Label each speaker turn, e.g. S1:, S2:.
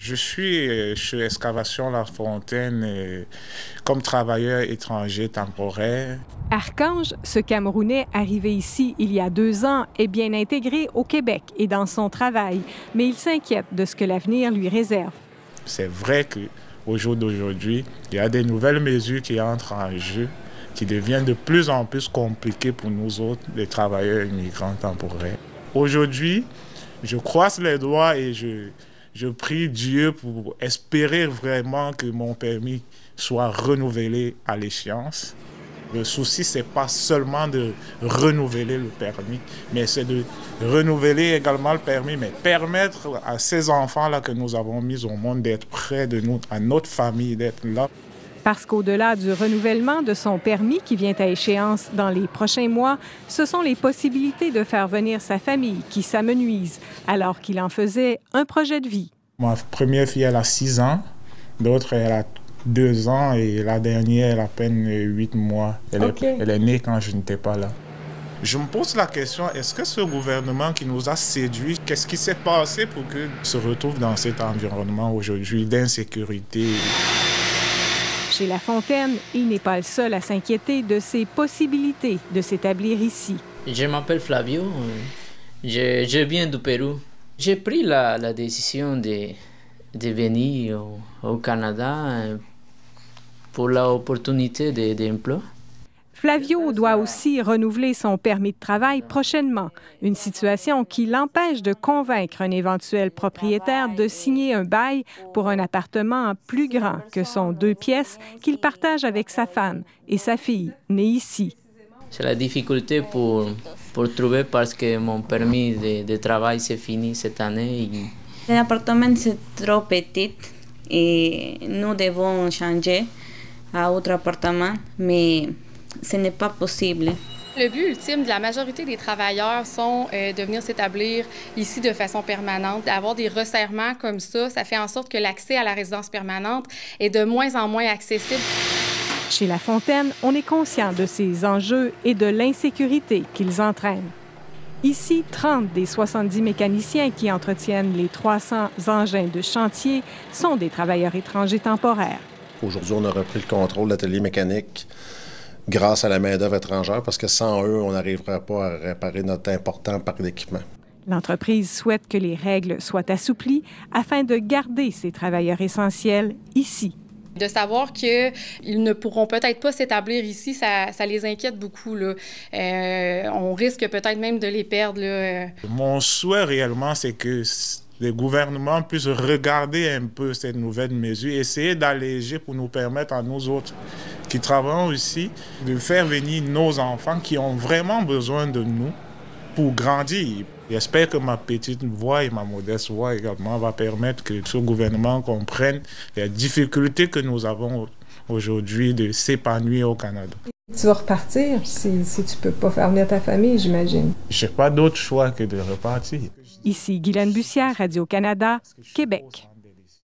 S1: Je suis chez Excavation La Fontaine comme travailleur étranger temporaire.
S2: Archange, ce Camerounais arrivé ici il y a 2 ans, est bien intégré au Québec et dans son travail, mais il s'inquiète de ce que l'avenir lui réserve.
S1: C'est vrai qu'au jour d'aujourd'hui, il y a des nouvelles mesures qui entrent en jeu, qui deviennent de plus en plus compliquées pour nous autres, les travailleurs immigrants temporaires. Aujourd'hui, je croise les doigts et je prie Dieu pour espérer vraiment que mon permis soit renouvelé à l'échéance. Le souci, ce n'est pas seulement de renouveler le permis, mais c'est de renouveler également le permis, mais permettre à ces enfants-là que nous avons mis au monde d'être près de nous, à notre famille, d'être là.
S2: Parce qu'au-delà du renouvellement de son permis qui vient à échéance dans les prochains mois, ce sont les possibilités de faire venir sa famille qui s'amenuisent, alors qu'il en faisait un projet de vie.
S1: Ma première fille, elle a 6 ans, l'autre, elle a 2 ans et la dernière, elle a à peine 8 mois. Elle est née quand je n'étais pas là. Je me pose la question, est-ce que ce gouvernement qui nous a séduits, qu'est-ce qui s'est passé pour qu'il se retrouve dans cet environnement aujourd'hui d'insécurité?
S2: Chez La Fontaine, il n'est pas le seul à s'inquiéter de ses possibilités de s'établir ici.
S3: Je m'appelle Flavio, je viens du Pérou. J'ai pris la décision de venir au Canada pour l'opportunité d'emploi.
S2: Flavio doit aussi renouveler son permis de travail prochainement, une situation qui l'empêche de convaincre un éventuel propriétaire de signer un bail pour un appartement plus grand que son 2 pièces qu'il partage avec sa femme et sa fille, née ici.
S3: C'est la difficulté pour trouver parce que mon permis de travail s'est fini cette année.
S4: L'appartement est trop petit et nous devons changer à autre appartement, mais ce n'est pas possible.
S5: Le but ultime de la majorité des travailleurs sont de venir s'établir ici de façon permanente. D'avoir des resserrements comme ça fait en sorte que l'accès à la résidence permanente est de moins en moins accessible.
S2: Chez La Fontaine, on est conscient de ces enjeux et de l'insécurité qu'ils entraînent. Ici, 30 des 70 mécaniciens qui entretiennent les 300 engins de chantier sont des travailleurs étrangers temporaires.
S6: Aujourd'hui, on a repris le contrôle de l'atelier mécanique grâce à la main-d'œuvre étrangère, parce que sans eux, on n'arriverait pas à réparer notre important parc d'équipement.
S2: L'entreprise souhaite que les règles soient assouplies afin de garder ces travailleurs essentiels ici.
S5: De savoir qu'ils ne pourront peut-être pas s'établir ici, ça les inquiète beaucoup, là. On risque peut-être même de les perdre, là.
S1: Mon souhait réellement, c'est que les gouvernements puissent regarder un peu ces nouvelles mesures, essayer d'alléger pour nous permettre à nous autres qui travaillons ici de faire venir nos enfants qui ont vraiment besoin de nous pour grandir. J'espère que ma petite voix et ma modeste voix également va permettre que ce gouvernement comprenne les difficultés que nous avons aujourd'hui de s'épanouir au Canada.
S7: Tu vas repartir si tu peux pas faire venir ta famille, j'imagine.
S1: Je n'ai pas d'autre choix que de repartir.
S2: Ici Guylaine Bussière, Radio-Canada, Québec.